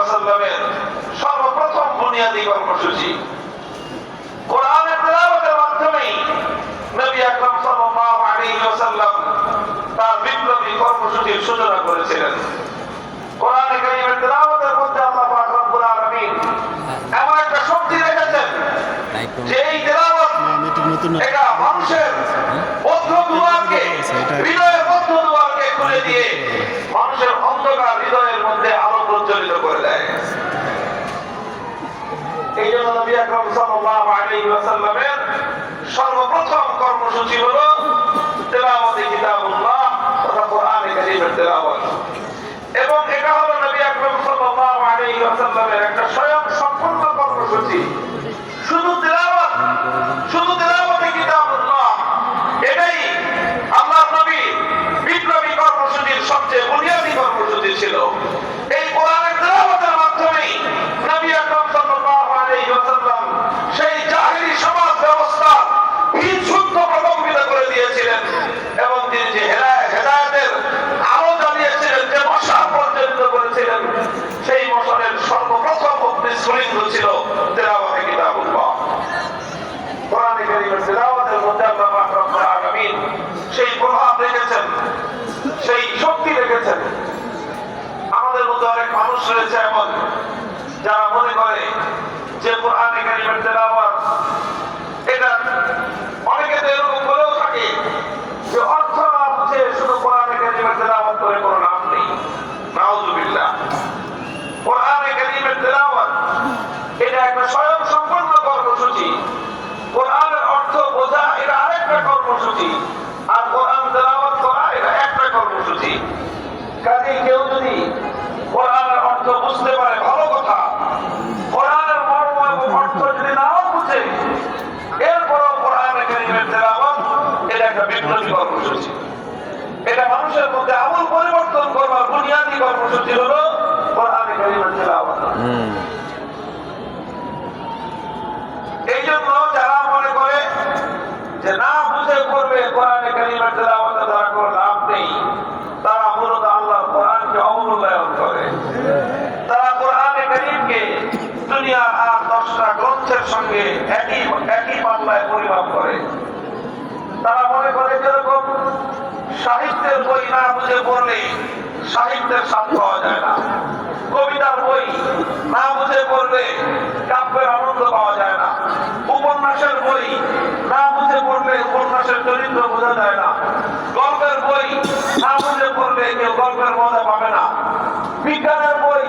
ওয়াসাল্লামের সর্বপ্রথম বুনিয়াদী কর্মসূচি। কোরআনের তেলাওয়াতের মাধ্যমেই নবী আকরাম সাল্লাল্লাহু আলাইহি ওয়াসাল্লাম তার বিপ্লবী কর্মসূচির সূচনা করেছিলেন। কোরআনে কারীমের তেলাওয়াতের মধ্যে আল্লাহ পাক রব্বুল আলামিন এমন একটা শক্তি রেখেছেন যে এই তেলাওয়াত এটা মানুষের বদ্ধ দুয়ারকে, হৃদয়ের বদ্ধ দুয়ারকে খুলে দিয়ে মানুষের অন্ধকার হৃদয়ের মধ্যে আলো প্রজ্বলিত করে দেয়। এই জন্য নবী আকরাম সাল্লাল্লাহু আলাইহি ওয়াসাল্লামের সর্বপ্রথম কর্মসূচি হলো তেলাওয়াতে কিতাবুল্লাহ তথা কোরআনে কারীমের তেলাওয়াত। এবং এটা হলো নবী আকরাম সাল্লাল্লাহু আলাইহি ওয়াসাল্লামের একটা স্বয়ং সম্পূর্ণ কর্মসূচি। শুধু তেলাওয়াতে কিতাবুল্লাহ এটাই আল্লাহর নবী বিপ্লবী কর্মসূচির সবচেয়ে বুনিয়াদী কর্মসূচি ছিল। এই কোরআনের তেলাওয়াতের মাধ্যমেই নবী আকরাম সাল্লাল্লাহু আলাইহি ওয়াসাল্লাম সেই জাহেলি সমাজ ব্যবস্থা বিশুদ্ধ প্রকম্পিত করে দিয়েছিলেন এবং তিনি যে হেদায়েতের আলো জ্বালিয়েছিলেন, যে মশাল পর্যন্ত করেছিলেন, সেই মশালের সর্বপ্রথম অগ্নিস্ফুলিঙ্গ ছিল তেলাওয়াতে কিতাবুল্লাহ। কোরআনে কারীমের তেলাওয়াতের মধ্যে আল্লাহ পাক রব্বুল আলামিন সেই প্রভাব রেখেছেন, সেই শক্তি রেখেছেন। আমাদের মধ্যে অনেক মানুষ রয়েছে এমন যারা মনে করে যে কোরআনে কারীমের তেলাওয়াত এটা অনেকে তো এরকম বলেও থাকে যে অর্থ না বুঝে শুধু কোরআনে কারীমের তেলাওয়াত করে কোনো লাভ নেই। নাউযুবিল্লাহ। কোরআনে কারীমের তেলাওয়াত এটা একটা স্বয়ং সম্পূর্ণ কর্মসূচি। কোরআনের অর্থ বোঝা এটা আরেকটা কর্মসূচি, আর কোরআন তেলাওয়াত করা এটা একটা কর্মসূচি। কাজেই কেউ যদি কোরআনের অর্থ বুঝতে পারে ভালো কথা, কোরআনের মর্ম এবং অর্থ যদি নাও বুঝে এরপরও কোরআনে কারীমের তেলাওয়াত এটা একটা বিপ্লবী কর্মসূচি। এটা মানুষের মধ্যে আমূল পরিবর্তন করবার বুনিয়াদী কর্মসূচি হলো কোরআনে কারীমের তেলাওয়াত। এই জন্য যারা মনে করে যে না বুঝে করবে কোরআনে কারীমের তেলাওয়াতে তারা কোনো লাভ নেই, তারা মূলত আল্লাহর কোরআনকে অবমূল্যায়ন করে। তারা কোরআনে কারীমকে দুনিয়ার আর 10টা গ্রন্থের সঙ্গে একই পাল্লায় পরিমাপ করে। তারা মনে করে যেরকম সাহিত্যের বই না বুঝে পড়লে সাহিত্যের স্বাদ পাওয়া যায় না, কবিতার বই না বুঝে পড়লে কাব্যের আনন্দ পাওয়া যায় না, উপন্যাসের বই না বুঝে পড়লে উপন্যাসের চরিত্র বোঝা যায় না, গল্পের বই না বুঝে পড়লে কেউ গল্পের মজা পাবে না, বিজ্ঞানের বই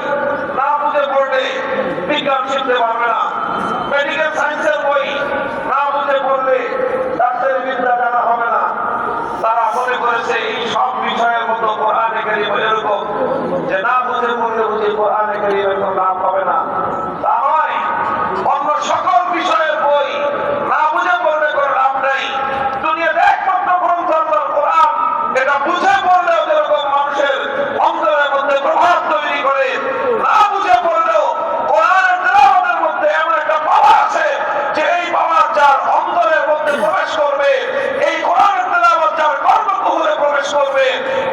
না বুঝে পড়লে বিজ্ঞান শিখতে পারবে না, মেডিকেল সায়েন্সের বই না বুঝে পড়লে ডাক্তারি বিদ্যা জানা হবে না। তারা মনে করেছে এই সব বিষয়ের মতো কোরআনে কারীম এরকম যে না বুঝে পড়লে বুঝে কোরআনে কারীমের কোনো লাভ হবে না। তা নয়, অন্য সকল বিষয়ের বই না বুঝে পড়লে কোনো লাভ নেই। দুনিয়াতে একমাত্র গ্রন্থ আল্লাহর কোরআন, এটা বুঝে পড়লেও যেরকম মানুষের অন্তরের মধ্যে প্রভাব তৈরি করে, না বুঝে পড়লেও কোরআনের তেলাওয়াতের মধ্যে এমন একটা পাওয়ার আছে যে এই পাওয়ার যার অন্তরের মধ্যে প্রবেশ করবে, এই কোরআনের তেলাওয়াত যার কর্ণকুহরে প্রবেশ করবে,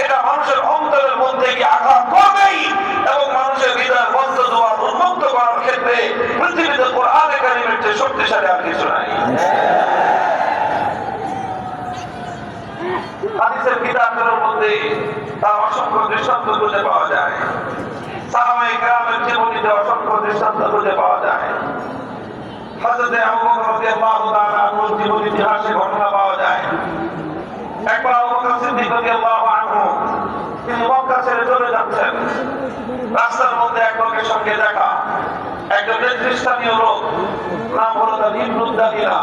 এটা মানুষের অন্তরের মধ্যে গিয়ে আঘাত করবেই এবং মানুষের হৃদয়ের বদ্ধ দুয়ার উন্মুক্ত করার ক্ষেত্রে পৃথিবীতে কোরআনে কারীমের চেয়ে শক্তিশালী আর কিছু নাই। হাদিসের কিতাবগুলোর মধ্যে তার অসংখ্য দৃষ্টান্ত খুঁজে পাওয়া যায়, সাহাবায়ে কেরামের জীবনীতে অসংখ্য দৃষ্টান্ত খুঁজে পাওয়া যায়। হযরত আবু বকর রাদিয়াল্লাহু তাআলা আনহুর জীবন ইতিহাসে ঘটনা পাওয়া যায়। একবার আবু বকর সিদ্দিক রাদিয়াল্লাহু আনহু তিনি মক্কা ছেড়ে চলে যাচ্ছেন। রাস্তার মধ্যে এক লোকের সঙ্গে দেখা, একজন নেতৃস্থানীয় লোক, নাম হলো তার ইবনে দাগিনা।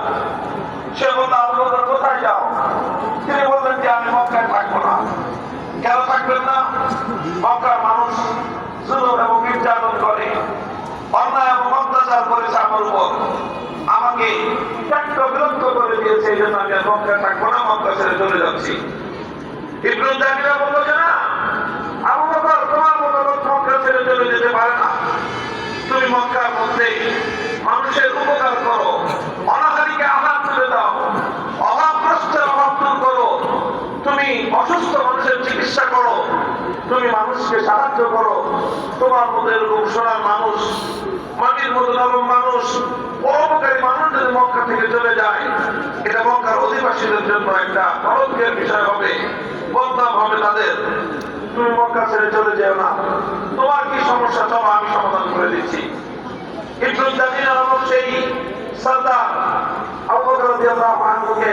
সে বলল, আবু বকর কোথায় যাও? তিনি বললেন যে আমি মক্কায় থাকবো না। কেন থাকবেন না? মক্কার মানুষ জুলুম এবং নির্যাতন করে, অন্যায় এবং অত্যাচার করেছে আমার উপর, আমাকে ত্যাক্ত বিরক্ত করে দিয়েছে, এই জন্য আমি মক্কায় থাকবো না, মক্কা ছেড়ে চলে যাচ্ছি। ইবনে দাগিনা বলল যে না, আবু বকর তোমার মতো লোক মক্কা ছেড়ে চলে যেতে পারে না। তুমি মক্কার মধ্যে মানুষের উপকার করো, অনাহারীকে আহার তুলে দাও, অভাবগ্রস্তের অভাব দূর করো, তুমি অসুস্থ মানুষের চিকিৎসা করো, তুমি মানুষকে সাহায্য করো, তোমার মতো এরকম সোনার মানুষ, মাটির মতো নরম মানুষ, পরোপকারী মানুষ যদি মক্কা থেকে চলে যায়, এটা মক্কার অধিবাসীদের জন্য একটা কলঙ্কের বিষয় হবে, বদনাম হবে তাদের। তুমি মক্কা ছেড়ে চলে যেও না, তোমার কি সমস্যা চলো আমি সমাধান করে দিচ্ছি। ইবনুল জামিল নামক সেই সরদার আবু বকর রাদিয়াল্লাহু আনহুকে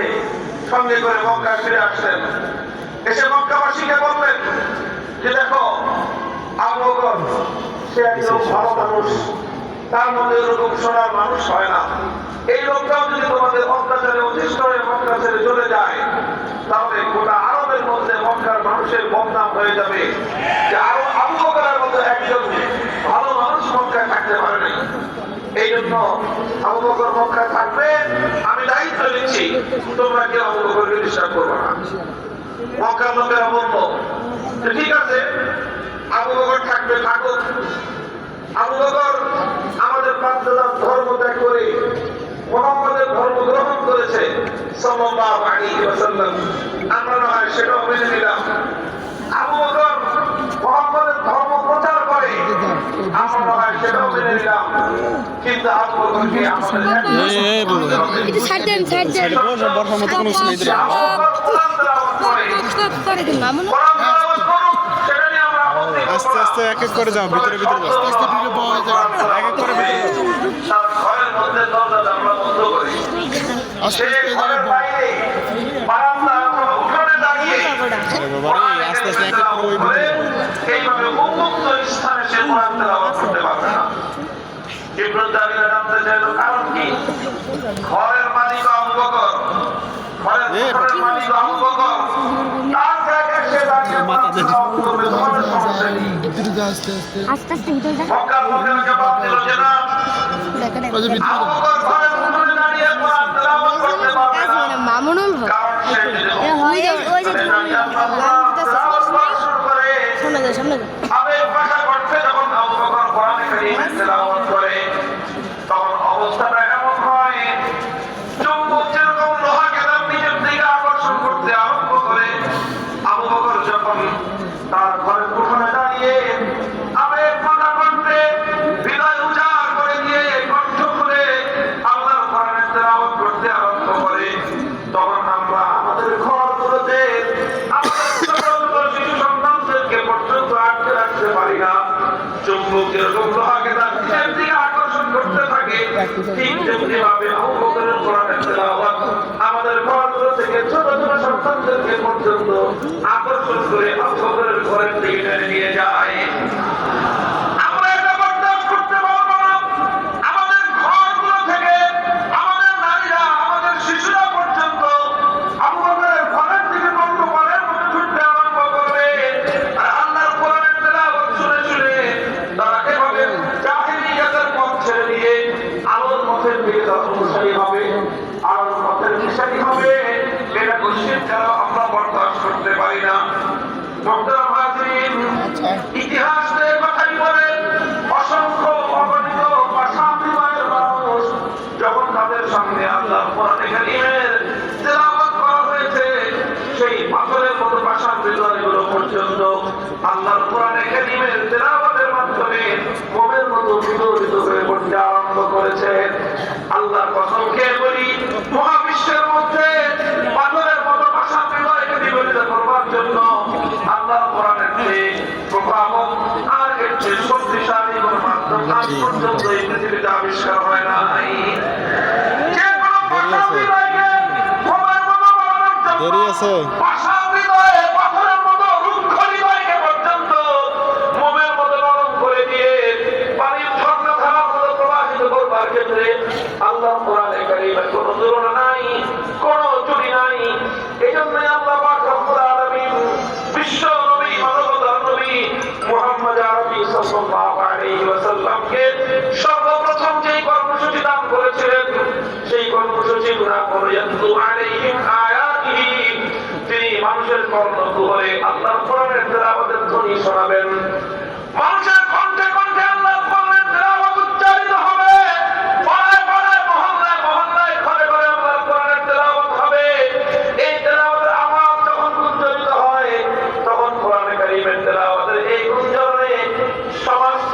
সঙ্গে করে মক্কা ফিরে আসলেন। এসে মক্কাবাসীকে বললেন যে দেখো, আবু বকর সে একজন ভালো মানুষ, তার মধ্যে এরকম সোনার মানুষ হয় না। এই লোকটাও যদি তোমাদের অত্যাচারে অতিষ্ঠ হয়ে মক্কা ছেড়ে চলে যায়, তাহলে গোটা আরবের মধ্যে মক্কার মানুষের বদনাম হয়ে যাবে যে আরো আবু বকরের মতো একজন ভালো মানুষ মক্কায় থাকতে পারে নাই। এই জন্য আবু বকর মক্কায় থাকবে, আমি দায়িত্ব নিচ্ছি, তোমরা কেউ আবু বকরকে ডিস্টার্ব করবে না। মক্কার লোকেরা বলল ঠিক আছে, আবু বকর থাকবে, থাকুক। আবু বকর আমাদের বাপ-দাদার ধর্ম ত্যাগ করে মুহাম্মদের ধর্ম গ্রহণ করেছে সাল্লাল্লাহু আলাইহি ওয়াসাল্লাম, আমরা না হয় সেটাও মেনে নিলাম। আবু বকর মুহাম্মদের ধর্ম প্রচার করে, আমরা না হয় সেটাও মেনে নিলাম। কিন্তু আবু বকরকে আমাদের একটু ছাড় দেন, ছাড় দেন। বর্ষার মতো কোনো কিছু নেই দিলে মামুন আস্তে আস্তে এক এক করে যাও, ভিতরে ভিতরে যাও, আস্তে আস্তে পাওয়া যায়, এক এক করে ভিতরে যাও। তার ঘরের মধ্যে দরজা আমরা বন্ধ করি, সে ঘরের বাইরে বারান্দা অথবা উঠোনে দাঁড়িয়ে বাবা রে, আস্তে আস্তে এক এক করে ওই ভিতরে যাও। এইভাবে উন্মুক্ত স্থানে সে কোরআন তেলাওয়াত করতে পারবে না। ইবনুল জামিল জানতে চাইল কারণ কি? ঘরের মালিক আবু বকর, ঘরের মালিক আবু বকর, তার জায়গায় সে দাঁড়িয়ে কোরআন তেলাওয়াত করবে, তোমাদের সমস্যা কি? আস্তে আস্তে ভিতরে যা। মক্কার লোকেরা জবাব দিল যে না, আবু বকর ঘরের উঠোনে দাঁড়িয়ে কোরআন তেলাওয়াত করতে পারবে না, মামুনুল কারণ সে যদি ওই যে শুরু করে সামনে যা, সামনে যা। আবেগ ভাষা কণ্ঠে যখন আবু বকর কোরআন কারীমের তেলাওয়াত করে, তখন অবস্থাটা এমন হয় চুম্বক যেরকম লোহাকে তার নিজের দিকে আকর্ষণ করতে আরম্ভ করে। আবু বকর যখন তার ঘরের উঠোনে দাঁড়িয়ে আবেগ ভাষা কণ্ঠে হৃদয় উজাড় করে দিয়ে কণ্ঠ খুলে আল্লাহর কোরআনের তেলাওয়াত করতে আরম্ভ করে, তখন আমরা আমাদের ঘরগুলোতে আমাদের ছোট ছোট শিশু সন্তানদেরকে পর্যন্ত আটকে রাখতে পারি না। চুম্বক যেরকম লোহাকে তার নিজের দিকে আকর্ষণ করতে থাকে, ঠিক তেমনি ভাবে আবু বকরের কোরআনের তেলাওয়াত আমাদের ঘরগুলো থেকে ছোট ছোট সন্তানদেরকে পর্যন্ত আকর্ষণ করে আবু বকরের ঘরের দিকে টেনে নিয়ে যায়। আমরা এটা বরদাস্ত করতে পারবো না। আমাদের ঘরগুলো থেকে আমাদের নারীরা, আমাদের শিশুরা পর্যন্ত আবু বকরের ঘরের দিকে কণ্ঠপালের মতো ছুটতে আরম্ভ করবে। আর আল্লাহর কোরআনের তেলাওয়াত শুনে শুনে তারা এভাবে জাহিলিয়াতের পথ ছেড়ে দিয়ে আলোর পথের দিকে তারা অনুসারী হবে, আলোর পথের অনুসারী হবে। এটা কোশ্চেন ছাড়া আমরা বরদাস্ত করতে পারি না। মোহতারাম হাজিরিন, ইতিহাস থেকে কথাই বলে অসংখ্য অগণিত ভাষাবিদয়ের মানুষ যখন তাদের সামনে আল্লাহর কোরআনে কারীমের তেলাওয়াত করা হয়েছে, সেই পাথরের মতো ভাষাবিদয়গুলো পর্যন্ত আল্লাহর কোরআনে কারীমের তেলাওয়াতের মাধ্যমে মোমের মতো বিদরিত হয়ে পড়তে আরম্ভ করেছে। আল্লাহর কসম খেয়ে বলি, মহাবিশ্বের মধ্যে পাথরের মতো ভাষাবিদয়কে বিগলিত করবার জন্য আল্লাহর কোরআনের চেয়ে প্রভাবক আর এর চেয়ে শক্তিশালী কোন মাধ্যম আজ পর্যন্ত এই পৃথিবীতে আবিষ্কার হয় নাই। যে কোনো ভাষাবিদয়কে মোমের মতো বানানোর জন্য দেরি আছে। ভাষাবিদয় পাথরের মতো রুক্ষ হৃদয়কে পর্যন্ত মোমের মতো নরম করে দিয়ে পানির ঝর্ণাধারার মতো প্রবাহিত করবার ক্ষেত্রে আল্লাহর কোরআনে কারীমের কোনো তুলনা নাই, কোনো জুড়ি নাই। এই জন্যই আল্লাহ পাক রব্বুল আলামিন বিশ্ব নবী, মানবতার নবী মুহাম্মদ আরবি সাল্লাল্লাহু আলাইহি ওয়াসাল্লামকে সর্বপ্রথম যেই কর্মসূচি দান করেছিলেন, সেই কর্মসূচি গুণা করে ইয়াতলু আলাইহিম আয়াতিহি, তিনি মানুষের কর্ণকুহরে আল্লাহর কোরআনের তেলাওয়াতের ধ্বনি শোনাবেন। মানুষের কণ্ঠে কণ্ঠে আল্লাহর কোরআনের তেলাওয়াত উচ্চারিত হবে, পাড়ায় পাড়ায়, মহল্লায় মহল্লায়, ঘরে ঘরে আল্লাহর কোরআনের তেলাওয়াত হবে। এই তেলাওয়াতের আওয়াজ যখন গুঞ্জরিত হয়, তখন কোরআনে কারীমের তেলাওয়াতের এই গুঞ্জরণে সমস্ত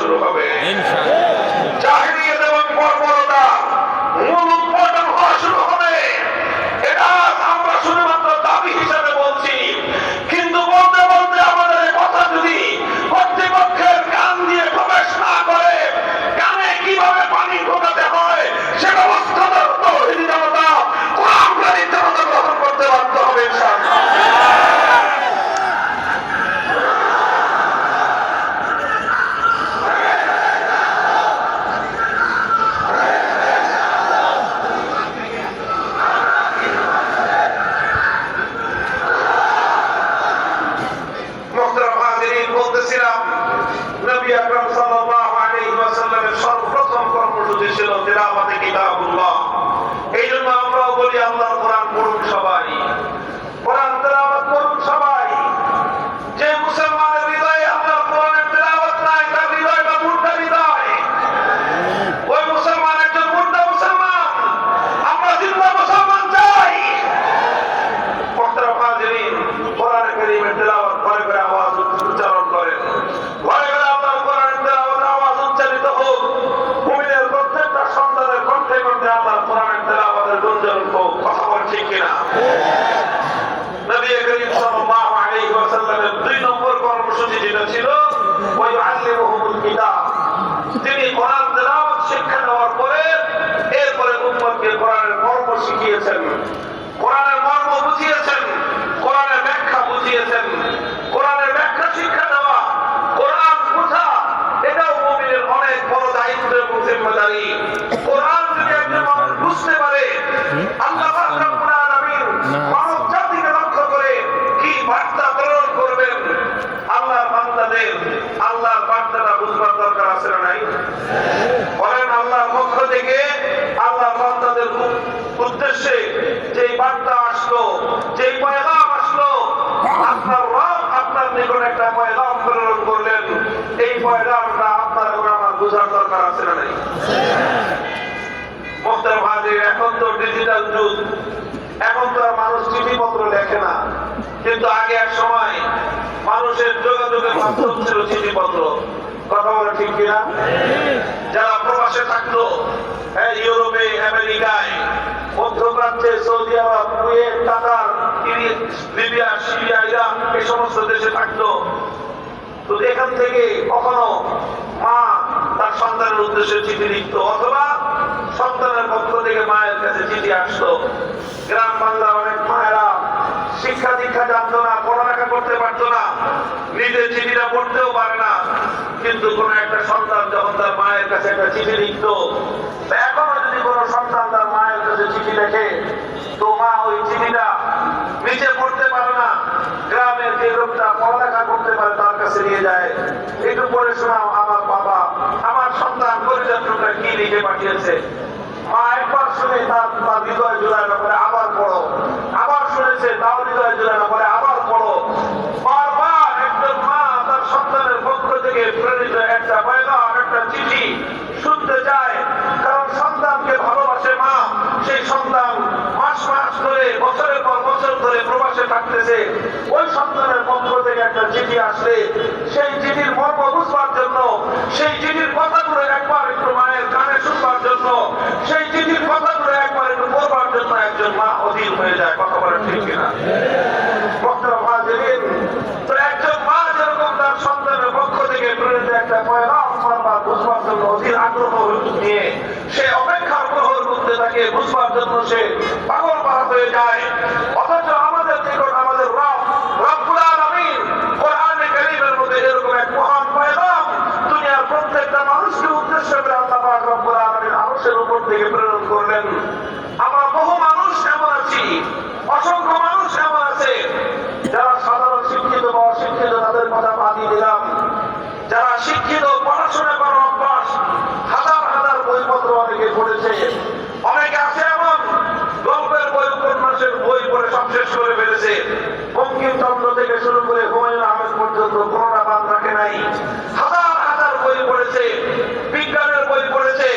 শুরু হবে। ইনশাআল্লাহ। জাহেলিয়াত এবং বর্বরতা মূল উৎপাদন হওয়া শুরু হবে। এটা আমরা শুধুমাত্র দাবি হিসাবে বলছি, কিন্তু বলতে বলতে আমাদের এই কথা যদি কর্তৃপক্ষের কান দিয়ে প্রবেশ না করে, কানে কিভাবে পানি ঢোকাতে হয় সে ব্যবস্থা তৌহিদি জনতা, কোরআনপ্রেমী জনতা গ্রহণ করতে বাধ্য হবে ইনশাআল্লাহ। বলতেছিলাম নবী আকরাম সাল্লাল্লাহু আলাইহি ওয়াসাল্লামের সর্বপ্রথম কর্মসূচি ছিল তিলাওয়াতে কিতাবুল্লাহ। এই জন্য আমরাও বলি আল্লাহর কোরআন পড়ুন সবাই, কোরআন তেলাওয়াত করুন সবাই। যে মুসলমানের হৃদয়ে আল্লাহর কোরআনের তেলাওয়াত নাই তার হৃদয়টা মুর্দা হৃদয়। ওই মুসলমান একজন মুর্দা মুসলমান। আমরা জিন্দা মুসলমান চাই। মুহতারাম হাজিরিন, কোরআনে কারীমের তেলাওয়াত করে করে আওয়াজ উচ্চারণ করেন, ঘরে ঘরে আপনার কোরআনের তেলাওয়াতের আওয়াজ উচ্চারিত হোক। মুমিনের প্রত্যেকটা সন্তানের কণ্ঠে কণ্ঠে আল্লাহর কোরআনের তেলাওয়াতের গুঞ্জন হোক। কথা বল ঠিক কিনা? নবী করিম সাল্লাল্লাহু আলাইহি ওয়াসাল্লামের 2 নম্বর কর্মসূচি যেটা ছিল ওয়া ইউআল্লিমুহুমুল কিতাব। তিনি কোরআন তেলাওয়াত শিক্ষা দেওয়ার পরে এরপরে উম্মতকে কোরআনের মর্ম শিখিয়েছেন, কোরআনের মর্ম বুঝিয়েছেন, কোরআনের ব্যাখ্যা বুঝিয়েছেন। কোরআনের ব্যাখ্যা শিক্ষা দেওয়া, কোরআন বোঝা, এটাও মুমিনের অনেক বড় দায়িত্ব এবং জিম্মাদারি। কোরআন যদি একজন মানুষ বুঝতে পারে, আল্লাহ পাক রব্বুল আলামিন মানব জাতিকে লক্ষ্য করে কি বার্তা প্রেরণ করবেন, আল্লাহর বান্দাদের আল্লাহর বার্তাটা বুঝবার দরকার আছে না নাই? বলেন, আল্লাহর পক্ষ থেকে আল্লাহর বান্দাদের উদ্দেশ্যে যেই বার্তা আসলো, যেই পয়গাম আসলো, আপনার রব আপনার নিকট একটা পয়গাম প্রেরণ করলেন, এই পয়গামটা আপনার এবং আমার বোঝার দরকার আছে না নাই? মুহতারাম হাজির, এখন তো ডিজিটাল যুগ, এখন তো আর মানুষ চিঠিপত্র লেখে না, কিন্তু আগে এক সময় মানুষের যোগাযোগের মাধ্যম ছিল চিঠিপত্র। কথা বলে ঠিক কিনা? যারা প্রবাসে থাকতো, ইউরোপে, আমেরিকায়, মধ্যপ্রাচ্যে, সৌদি আরব, কুয়েত, কাতার, লিবিয়া, সিরিয়া, ইরাক, এই সমস্ত দেশে থাকতো, তো এখান থেকে কখনো মা তার সন্তানের উদ্দেশ্যে চিঠি লিখতো, অথবা সন্তানের পক্ষ থেকে মায়ের কাছে চিঠি আসতো। গ্রাম বাংলার অনেক মায়েরা শিক্ষা দীক্ষা জানতো না, পড়ালেখা করতে পারতো না, নিজের চিঠিটা পড়তেও পারে না, কিন্তু কোন একটা সন্তান যখন তার মায়ের কাছে একটা চিঠি লিখতো, এখনো যদি কোন সন্তান তার মায়ের কাছে চিঠি লেখে, তো মা ওই চিঠিটা নিচে পড়তে পারে না, গ্রামের যে লোকটা পড়ালেখা করতে পারে তার কাছে নিয়ে যায়, একটু পড়ে শোনাও আমার বাবা, আমার সন্তান পরিচর্যটা কি লিখে পাঠিয়েছে। মা একবার শুনে তার হৃদয় জোড়ায় না পড়ে আবার পড়ো, আবার শুনেছে তাও হৃদয় জোড়ায় না পড়ে আবার পড়ো। বারবার একজন মা তার সন্তানের পক্ষ থেকে প্রেরিত একটা পয়গাম, একটা চিঠি শুনতে চায়, কারণ সন্তানকে ভালোবাসে মা। সেই সন্তান মাস মাস ধরে, বছরের পর বছর ধরে প্রবাসে থাকতেছে, ওই সন্তানের পক্ষ থেকে একটা চিঠি আসলে সেই চিঠির মর্ম বুঝবার জন্য, সেই চিঠির কথাগুলো একবার একটু মায়ের কানে শুনবার জন্য, সেই চিঠির কথাগুলো একবার একটু পড়বার জন্য একজন মা অধীর হয়ে যায়। কথা বলেন ঠিক কিনা? মুহতারাম হাজিরিন, তো একজন মা যেরকম তার সন্তানের পক্ষ থেকে প্রেরিত একটা পয়গাম বারবার বুঝবার জন্য অধীর আগ্রহ নিয়ে সে অপেক্ষার প্রহর করতে থাকে, বুঝবার জন্য সে পাগল পারা হয়ে যায়, অথচ আমাদের নিকট আমাদের রব্বুল আলামিন কোরআনে কারীমের মধ্যে এরকম এক মহান পয়গাম দুনিয়ার প্রত্যেকটা মানুষকে উদ্দেশ্য করে আল্লাহ পাক রব্বুল আলামিন আরশের উপর থেকে প্রেরণ করলেন। আমরা বহু মানুষ এমন আছি, অসংখ্য মানুষ এমন আছে যারা সাধারণ শিক্ষিত বা অশিক্ষিত, তাদের কথা বাদই দিলাম, যারা শিক্ষিত, পড়াশোনা করার অভ্যাস, হাজার হাজার বইপত্র অনেকে পড়েছে, অনেকে আছে এমন গল্পের বই, উপন্যাসের বই পড়ে সব শেষ করে ফেলেছে, বঙ্কিমচন্দ্র থেকে শুরু করে হুমায়ুন আহমেদ পর্যন্ত কোনোটা বাদ রাখে নাই। হাজার হাজার বই পড়েছে, বিজ্ঞানের বই পড়েছে,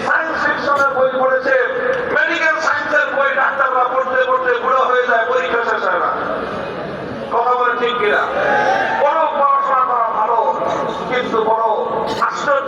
সায়েন্স ফিকশনের বই পড়েছে, মেডিকেল সায়েন্সের বই ডাক্তাররা পড়তে পড়তে বুড়ো হয়ে যায়, পরীক্ষা শেষ হয় না। কথা বলে ঠিক কিনা? বড় পড়াশোনা করা ভালো, কিন্তু বড় আশ্চর্য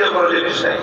জাতীয় কোনো জিনিস নেই।